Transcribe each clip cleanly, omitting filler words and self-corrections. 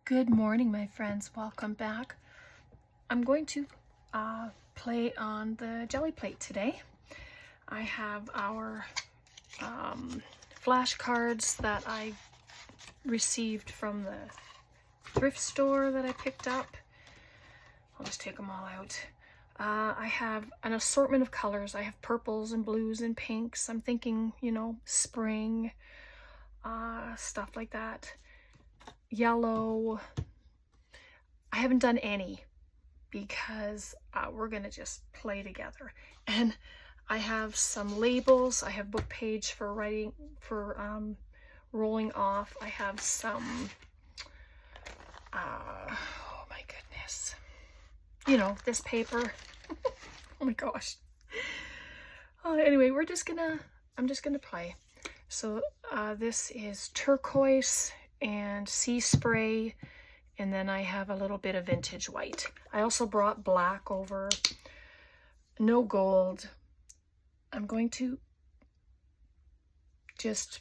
Good morning, my friends. Welcome back. I'm going to play on the Gelli plate today. I have our flashcards that I received from the thrift store that I picked up. I'll just take them all out. I have an assortment of colors. I have purples and blues and pinks. I'm thinking, you know, spring, stuff like that. Yellow. I haven't done any because we're gonna just play together. And I have some labels. I have book page for writing, for rolling off. I have some, oh my goodness, you know, this paper. Oh my gosh. Anyway, I'm just gonna play. So this is turquoise and sea spray, and then I have a little bit of vintage white. I also brought black over, no gold. I'm going to just,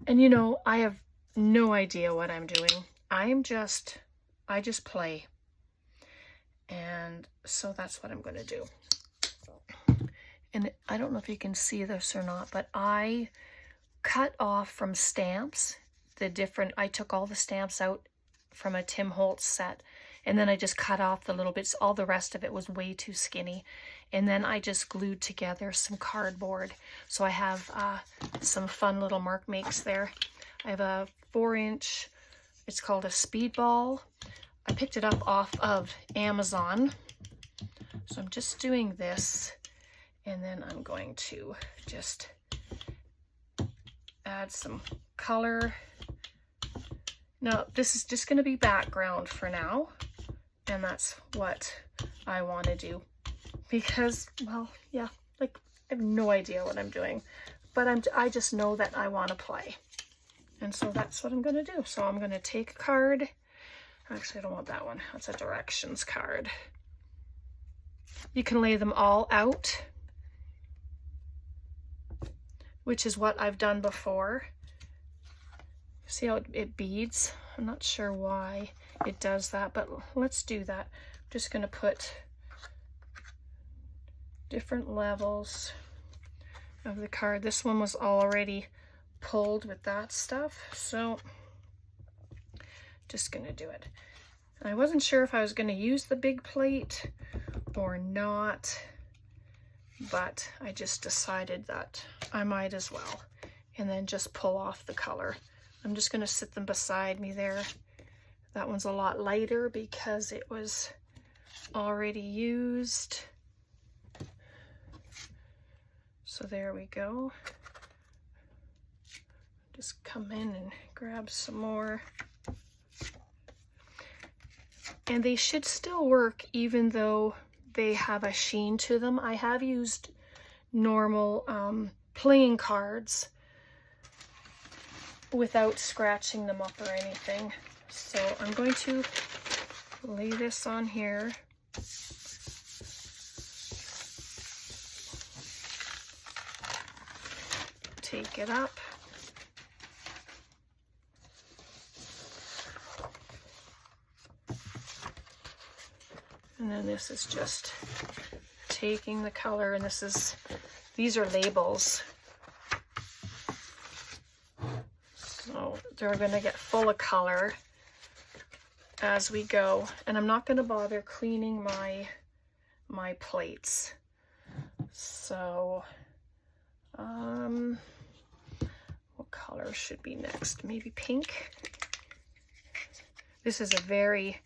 and you know, I have no idea what I'm doing. I just play. And so that's what I'm going to do. And I don't know if you can see this or not, but I cut off from stamps I took all the stamps out from a Tim Holtz set, and then I just cut off the little bits. All the rest of it was way too skinny, and then I just glued together some cardboard. So I have some fun little mark makes there. I have a 4-inch, it's called a Speedball. I picked it up off of Amazon. So I'm just doing this, and then I'm going to just add some color. Now, this is just going to be background for now, and that's what I want to do because, well, yeah, like, I have no idea what I'm doing, but I just know that I want to play, and so that's what I'm going to do. So I'm going to take a card. Actually, I don't want that one. That's a directions card. You can lay them all out, which is what I've done before. See how it beads? I'm not sure why it does that, but let's do that. I'm just going to put different levels of the card. This one was already pulled with that stuff, so just going to do it. And I wasn't sure if I was going to use the big plate or not, but I just decided that I might as well, and then just pull off the color. I'm just going to sit them beside me there. That one's a lot lighter because it was already used. So there we go. Just come in and grab some more. And they should still work even though they have a sheen to them. I have used normal playing cards without scratching them up or anything. So I'm going to lay this on here. Take it up. And then this is just taking the color, and these are labels. So they're going to get full of color as we go. And I'm not going to bother cleaning my plates. So what color should be next? Maybe pink. This is a very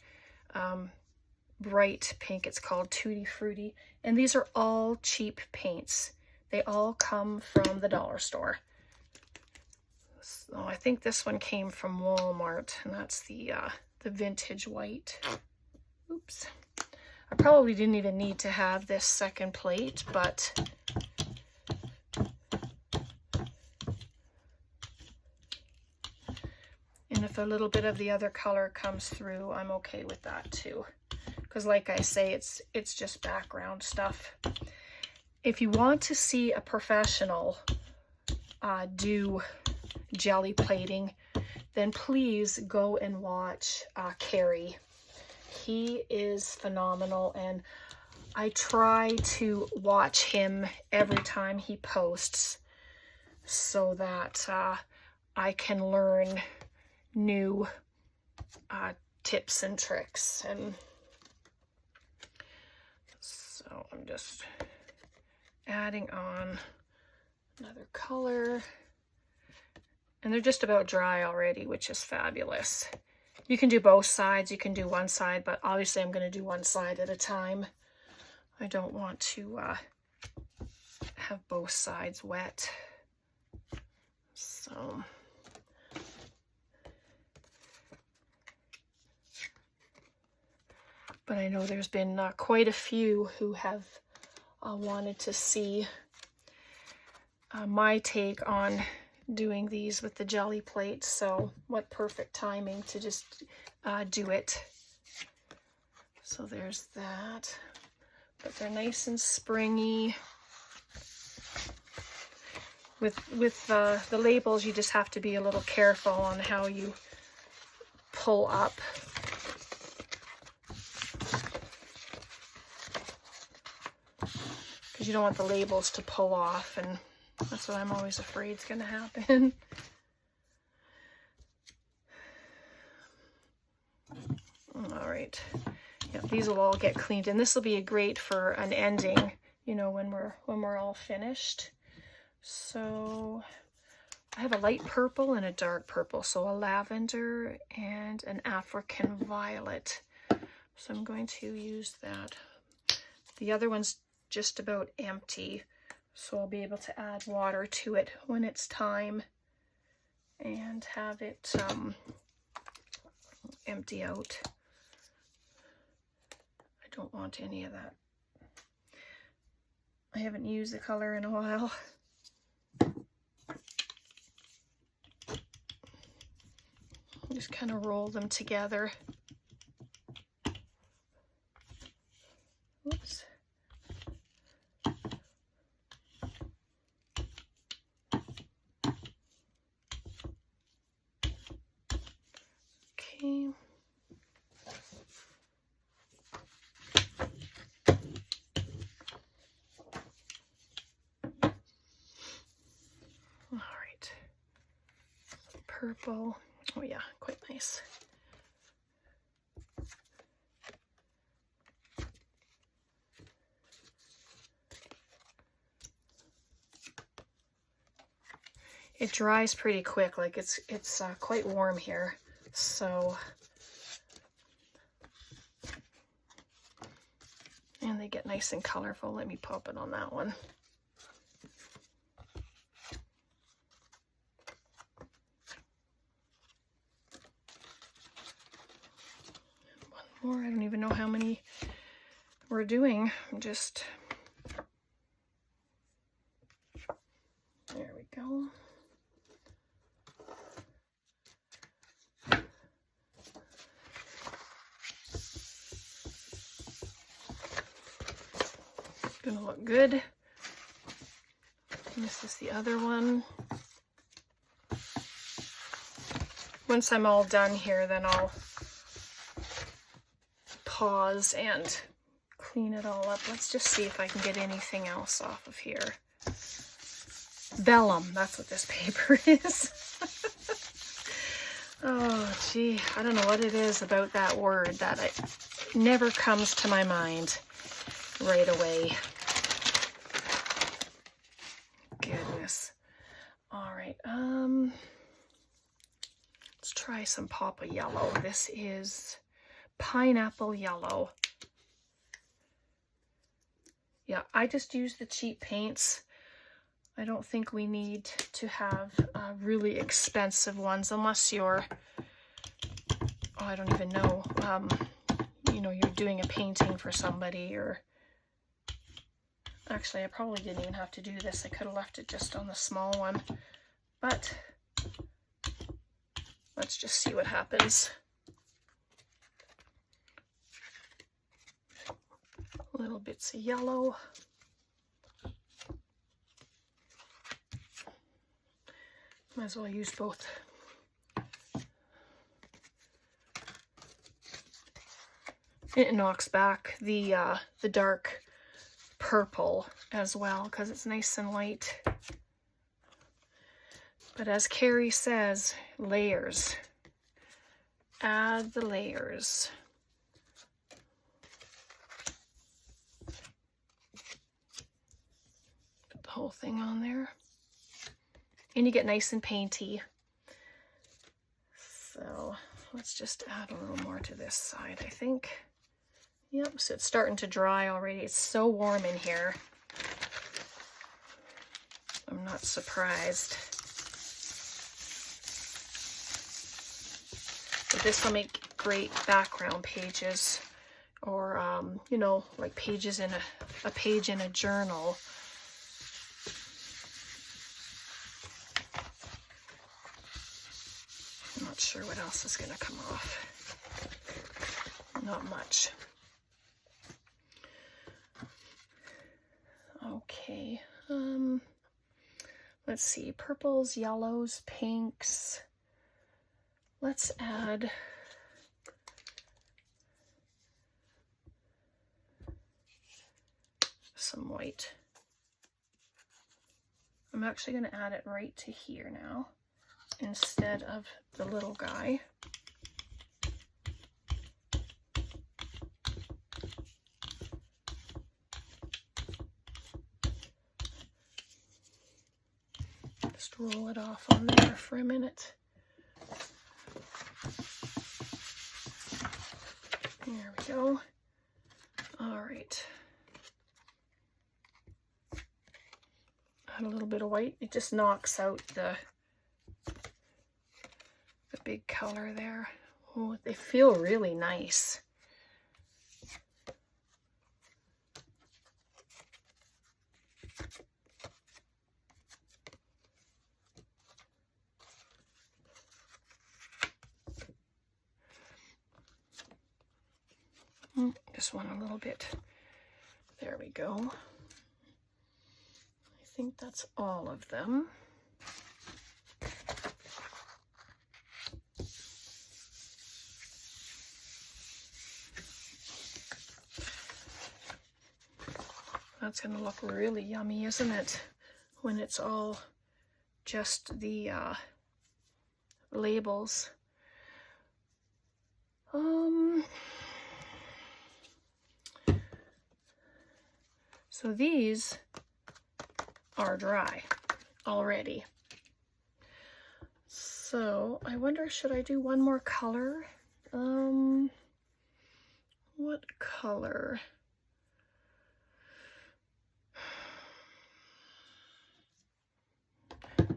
bright pink. It's called Tutti Frutti. And these are all cheap paints. They all come from the dollar store. So I think this one came from Walmart, and that's the vintage white. Oops. I probably didn't even need to have this second plate, but and if a little bit of the other color comes through, I'm okay with that too. Because like I say, it's just background stuff. If you want to see a professional do Gelli plating, then please go and watch Carrie. He is phenomenal, and I try to watch him every time he posts so that I can learn new tips and tricks. And so I'm just adding on another color. And they're just about dry already, which is fabulous. You can do both sides, you can do one side, but obviously I'm going to do one side at a time. I don't want to have both sides wet. So but I know there's been quite a few who have wanted to see my take on doing these with the Gelli plate, so what perfect timing to just do it. So there's that, but they're nice and springy. With the labels, you just have to be a little careful on how you pull up. Because you don't want the labels to pull off, and that's what I'm always afraid is going to happen. All right. Yeah, these will all get cleaned, and this will be great for an ending, you know, when we're all finished. So I have a light purple and a dark purple, so a lavender and an African violet. So I'm going to use that. The other one's just about empty, so I'll be able to add water to it when it's time and have it empty out. I don't want any of that. I haven't used the color in a while. Just kind of roll them together. Oops. Okay. All right. Purple. Oh yeah, quite nice. It dries pretty quick, like it's quite warm here, so, and they get nice and colorful. Let me pop it on that one. One more. I don't even know how many we're doing. I'm just, there we go. Gonna look good. And this is the other one. Once I'm all done here, then I'll pause and clean it all up. Let's just see if I can get anything else off of here. Vellum, that's what this paper is. Oh, gee, I don't know what it is about that word that it never comes to my mind right away. Goodness. All right, let's try some Papa Yellow. This is pineapple yellow. Yeah, I just use the cheap paints. I don't think we need to have really expensive ones unless you're, oh, I don't even know, you know, you're doing a painting for somebody, or actually I probably didn't even have to do this. I could have left it just on the small one, but let's just see what happens. Little bits of yellow. Might as well use both It knocks back the dark purple as well because it's nice and light. But as Carrie says, layers. Add the layers. Put the whole thing on there. And you get nice and painty. So let's just add a little more to this side, I think. Yep, so it's starting to dry already. It's so warm in here. I'm not surprised. But this will make great background pages, or you know, like pages in a page in a journal. I'm not sure what else is going to come off. Not much. Okay, let's see, purples, yellows, pinks. Let's add some white. I'm actually going to add it right to here now instead of the little guy. Just roll it off on there for a minute. There we go. All right. Add a little bit of white. It just knocks out the big color there. Oh, they feel really nice. Just want a little bit. There we go. I think that's all of them. That's going to look really yummy, isn't it? When it's all just the labels. So these are dry already. So I wonder, should I do one more color? What color?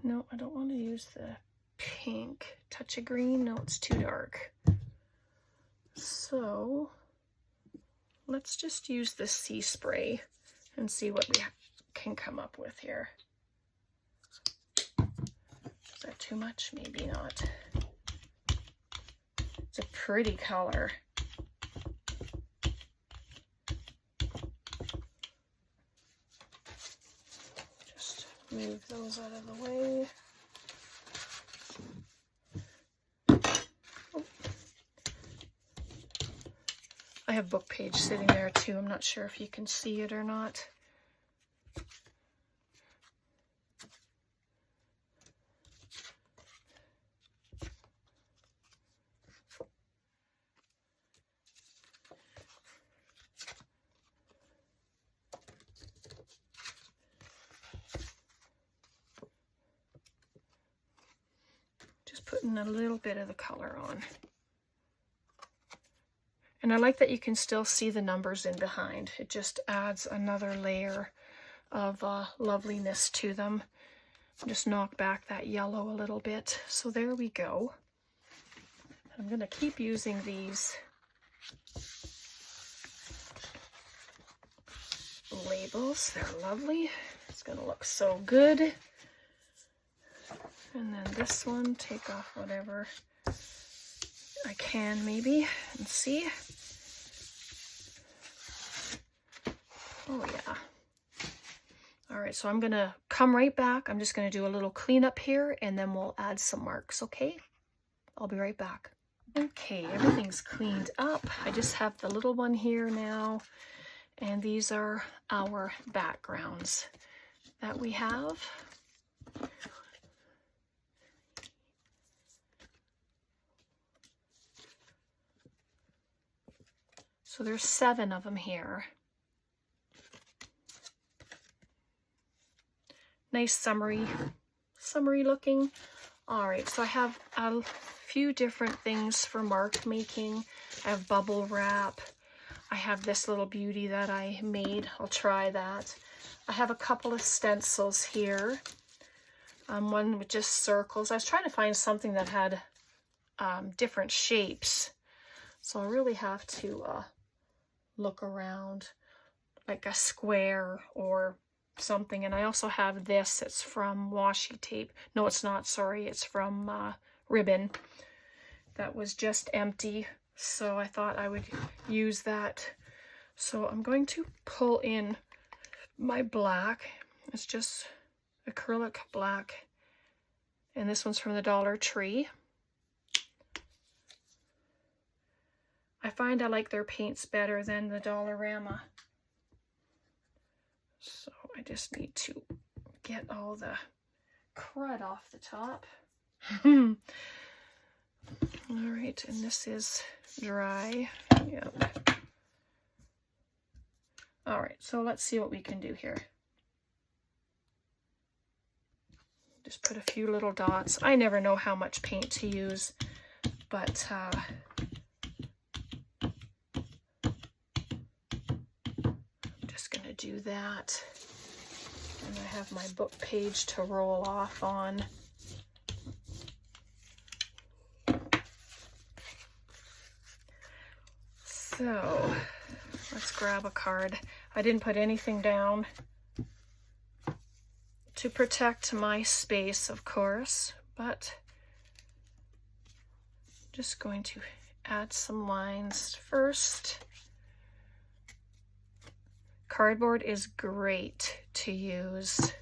No, I don't want to use the pink. Touch of green? No, it's too dark. So let's just use the sea spray and see what we can come up with here. Is that too much? Maybe not. It's a pretty color. Just move those out of the way. Oh. I have book page sitting there too. I'm not sure if you can see it or not. Putting a little bit of the color on. And I like that you can still see the numbers in behind. It just adds another layer of loveliness to them. Just knock back that yellow a little bit. So there we go. I'm going to keep using these labels. They're lovely. It's going to look so good. And then this one, take off whatever I can maybe and see. Oh yeah. All right, so I'm gonna come right back. I'm just gonna do a little cleanup here and then we'll add some marks, okay? I'll be right back. Okay, everything's cleaned up. I just have the little one here now, and these are our backgrounds that we have. So there's 7 of them here. Nice summery looking. All right, so I have a few different things for mark making. I have bubble wrap. I have this little beauty that I made. I'll try that. I have a couple of stencils here. One with just circles. I was trying to find something that had different shapes. So I really have to look around, like a square or something. And I also have this. It's from washi tape. No, it's not. Sorry, it's from ribbon that was just empty. So I thought I would use that. So I'm going to pull in my black. It's just acrylic black. And this one's from the Dollar Tree. I find I like their paints better than the Dollarama. So I just need to get all the crud off the top. All right, and this is dry. Yep. All right, so let's see what we can do here. Just put a few little dots. I never know how much paint to use, but I'm just gonna do that. And I have my book page to roll off on. So let's grab a card. I didn't put anything down to protect my space, of course, but I'm just going to add some lines first. Cardboard is great to use.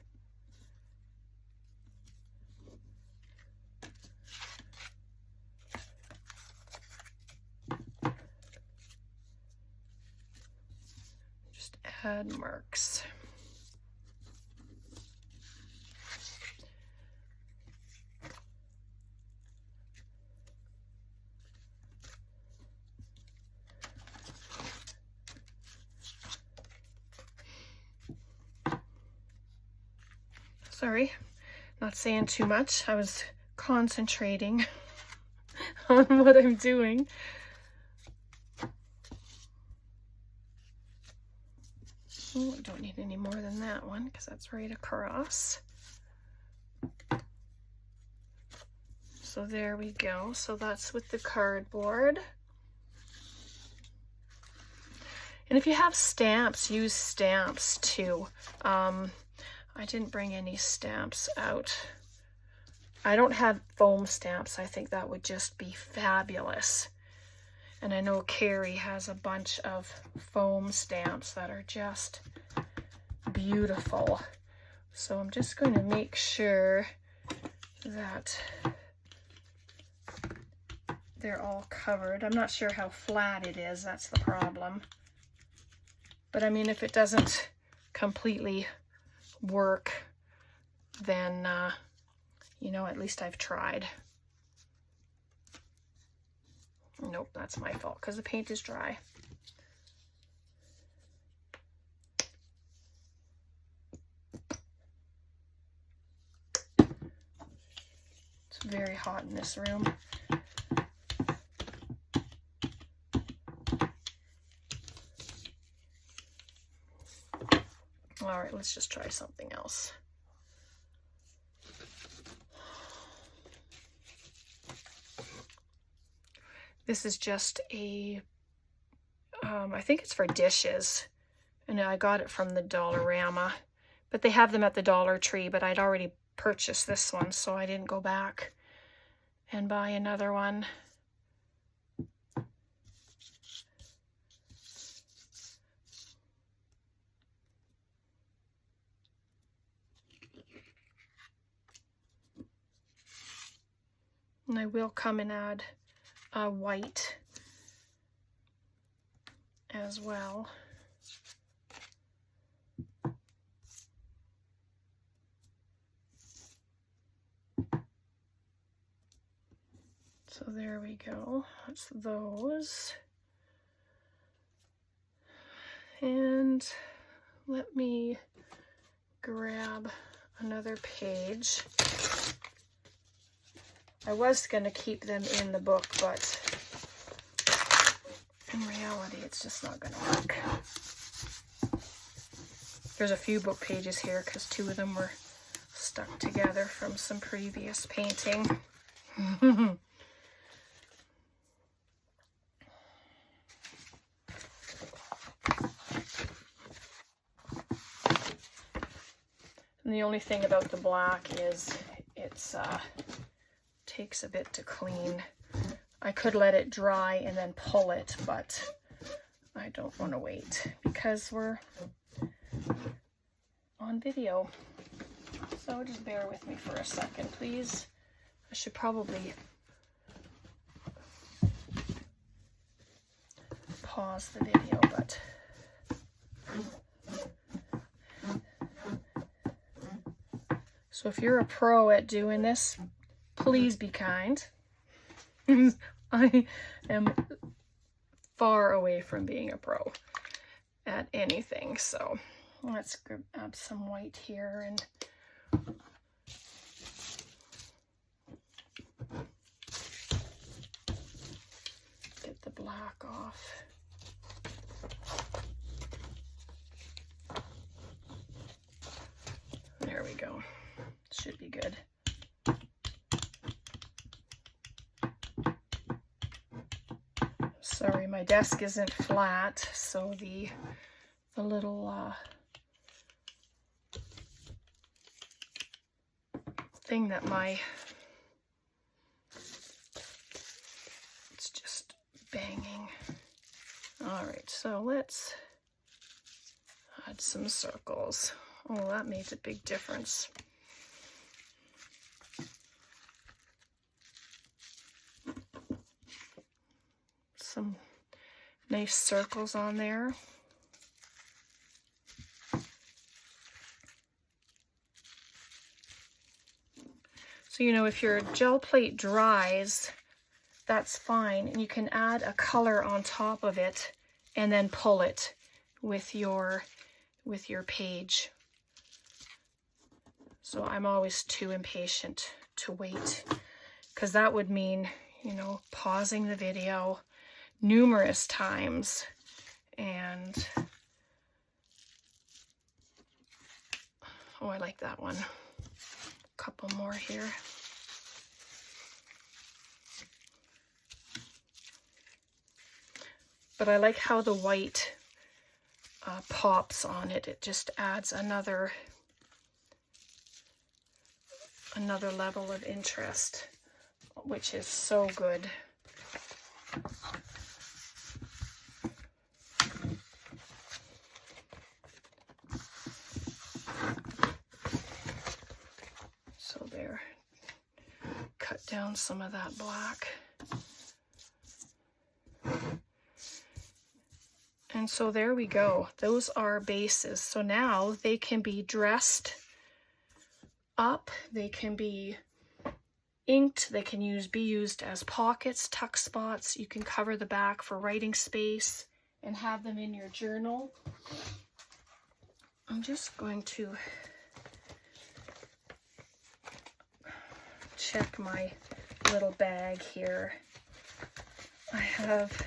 Just add marks. Sorry, not saying too much. I was concentrating on what I'm doing. Oh, I don't need any more than that one because that's right across. So there we go. So that's with the cardboard. And if you have stamps, use stamps too. I didn't bring any stamps out. I don't have foam stamps. I think that would just be fabulous. And I know Carrie has a bunch of foam stamps that are just beautiful. So I'm just going to make sure that they're all covered. I'm not sure how flat it is. That's the problem. But I mean, if it doesn't completely work, then you know, at least I've tried. Nope, that's my fault because the paint is dry. It's very hot in this room. All right, let's just try something else. This is just a, I think it's for dishes, and I got it from the Dollarama, but they have them at the Dollar Tree, but I'd already purchased this one, so I didn't go back and buy another one. And I will come and add white as well. So there we go, that's those. And let me grab another page. I was going to keep them in the book, but in reality, it's just not going to work. There's a few book pages here because 2 of them were stuck together from some previous painting. And the only thing about the black is it's takes a bit to clean. I could let it dry and then pull it, but I don't want to wait because we're on video. So just bear with me for a second, please. I should probably pause the video, but so if you're a pro at doing this, please be kind. I am far away from being a pro at anything. So let's grab some white here and get the black off. There we go. Should be good. Sorry, my desk isn't flat, so the little thing that it's just banging. All right, so let's add some circles. Oh, that made a big difference. Some nice circles on there. So, you know, if your gel plate dries, that's fine. And you can add a color on top of it and then pull it with your page. So I'm always too impatient to wait, because that would mean, you know, pausing the video numerous times. And oh, I like that one. A couple more here. But I like how the white pops on it. It just adds another level of interest, which is so good. So there, cut down some of that black. And so there we go. Those are bases. So now they can be dressed up, they can be inked, they can be used as pockets, tuck spots. You can cover the back for writing space and have them in your journal. I'm just going to check my little bag here. I have,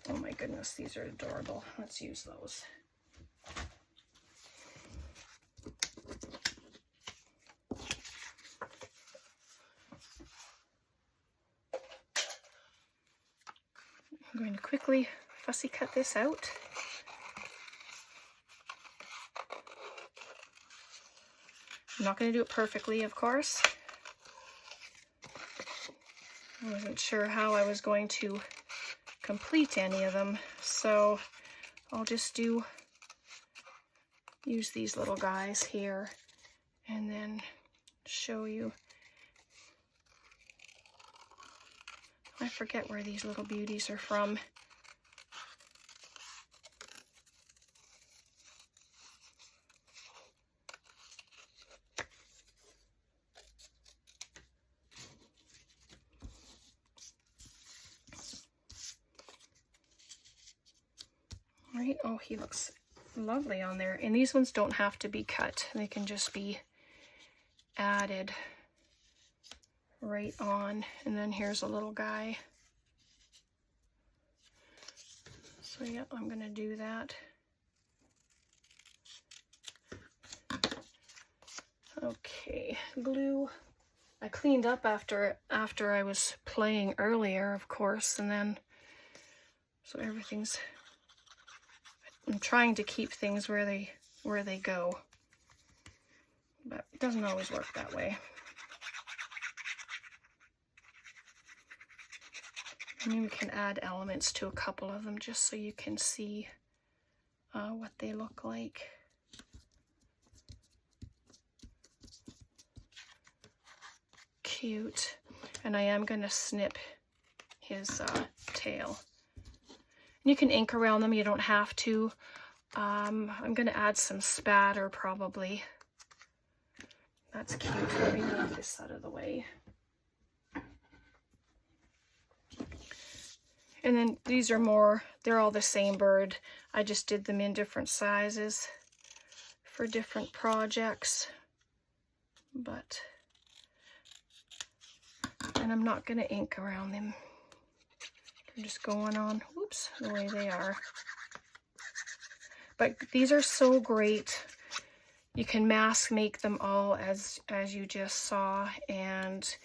oh my goodness, these are adorable. Let's use those. I'm going to quickly fussy cut this out. I'm not going to do it perfectly, of course. I wasn't sure how I was going to complete any of them, so I'll just use these little guys here and then show you. I forget where these little beauties are from. Right, oh, he looks lovely on there. And these ones don't have to be cut. They can just be added right on. And then here's a little guy. So yeah, I'm gonna do that. Okay, glue. I cleaned up after I was playing earlier, of course, and then so everything's, I'm trying to keep things where they go, but it doesn't always work that way. And we can add elements to a couple of them just so you can see what they look like. Cute. And I am going to snip his tail. And you can ink around them, you don't have to. I'm going to add some spatter probably. That's cute. Let me move this out of the way. And then these are more, they're all the same bird. I just did them in different sizes for different projects. But, and I'm not going to ink around them. I'm just going on, whoops, the way they are. But these are so great. You can mask make them all as you just saw and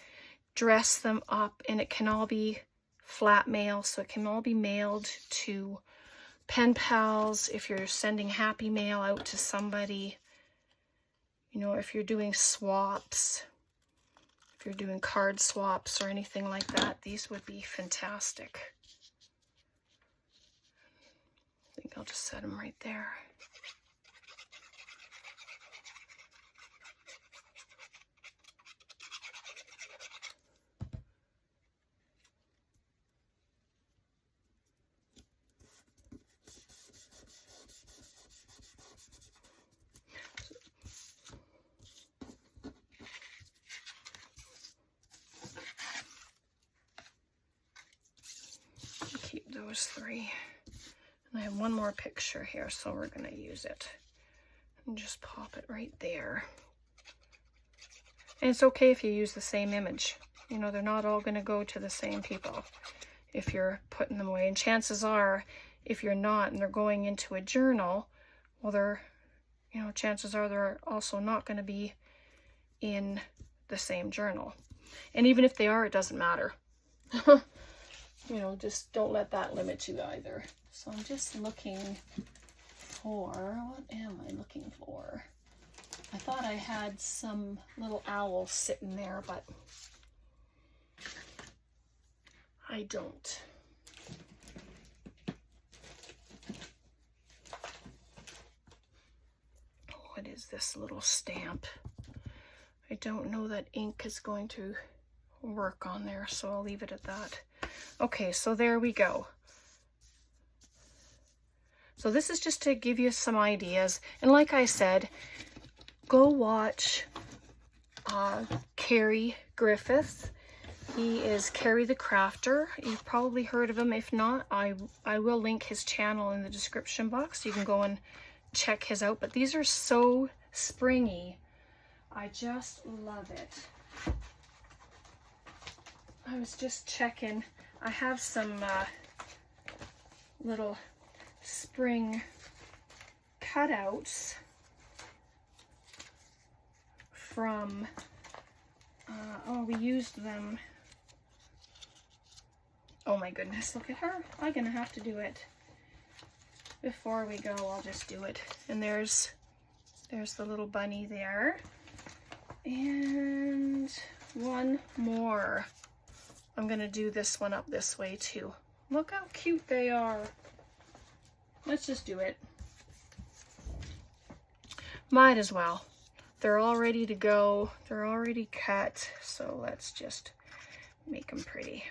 dress them up, and it can all be flat mail, so it can all be mailed to pen pals if you're sending happy mail out to somebody. You know, if you're doing swaps, if you're doing card swaps or anything like that, these would be fantastic. I think I'll just set them right there. Keep those three. And I have one more picture here, so we're going to use it. And just pop it right there. And it's okay if you use the same image. You know, they're not all going to go to the same people if you're putting them away. And chances are, if you're not and they're going into a journal, well, they're, you know, chances are they're also not going to be in the same journal. And even if they are, it doesn't matter. You know, just don't let that limit you either. So I'm just looking for, what am I looking for? I thought I had some little owl sitting there, but I don't. What is this little stamp? I don't know that ink is going to work on there, so I'll leave it at that. Okay, so there we go. So this is just to give you some ideas. And like I said, go watch Carrie Griffith. He is Carrie the Crafter. You've probably heard of him. If not, I will link his channel in the description box. You can go and check his out. But these are so springy. I just love it. I was just checking. I have some little spring cutouts from, oh, we used them. Oh my goodness, look at her. I'm gonna have to do it. Before we go, I'll just do it. And there's the little bunny there. And one more. I'm gonna do this one up this way too. Look how cute they are. Let's just do it. Might as well. They're all ready to go. They're already cut, so let's just make them pretty.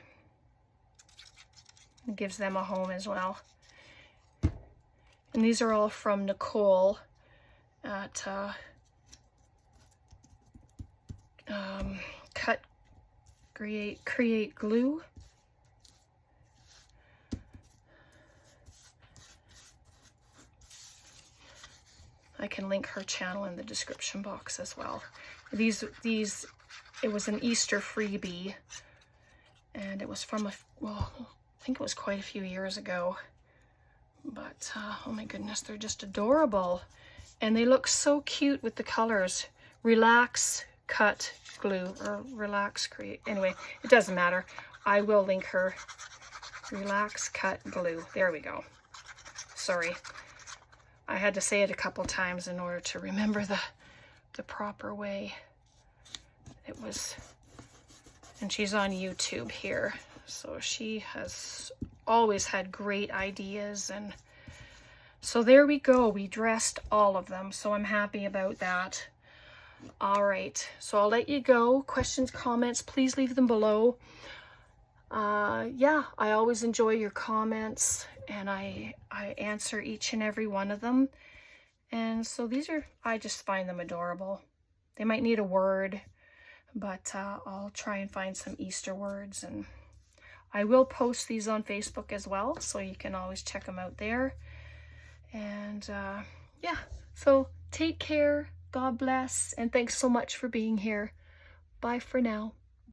It gives them a home as well. And these are all from Nicole at Create Glue. I can link her channel in the description box as well. These it was an Easter freebie, and it was from well, I think it was quite a few years ago. But oh my goodness, they're just adorable, and they look so cute with the colors. Relax Cut Glue, or Relax Create. Anyway, it doesn't matter. I will link her. Relax Cut Glue. There we go. Sorry. I had to say it a couple times in order to remember the proper way. It was, and she's on YouTube here, so she has always had great ideas, and so there we go. We dressed all of them, so I'm happy about that. All right, so I'll let you go. Questions, comments, please leave them below. Yeah, I always enjoy your comments, and I answer each and every one of them. And so these are, I just find them adorable. They might need a word, but I'll try and find some Easter words, and I will post these on Facebook as well, so you can always check them out there. And yeah, so take care, God bless, and thanks so much for being here. Bye for now.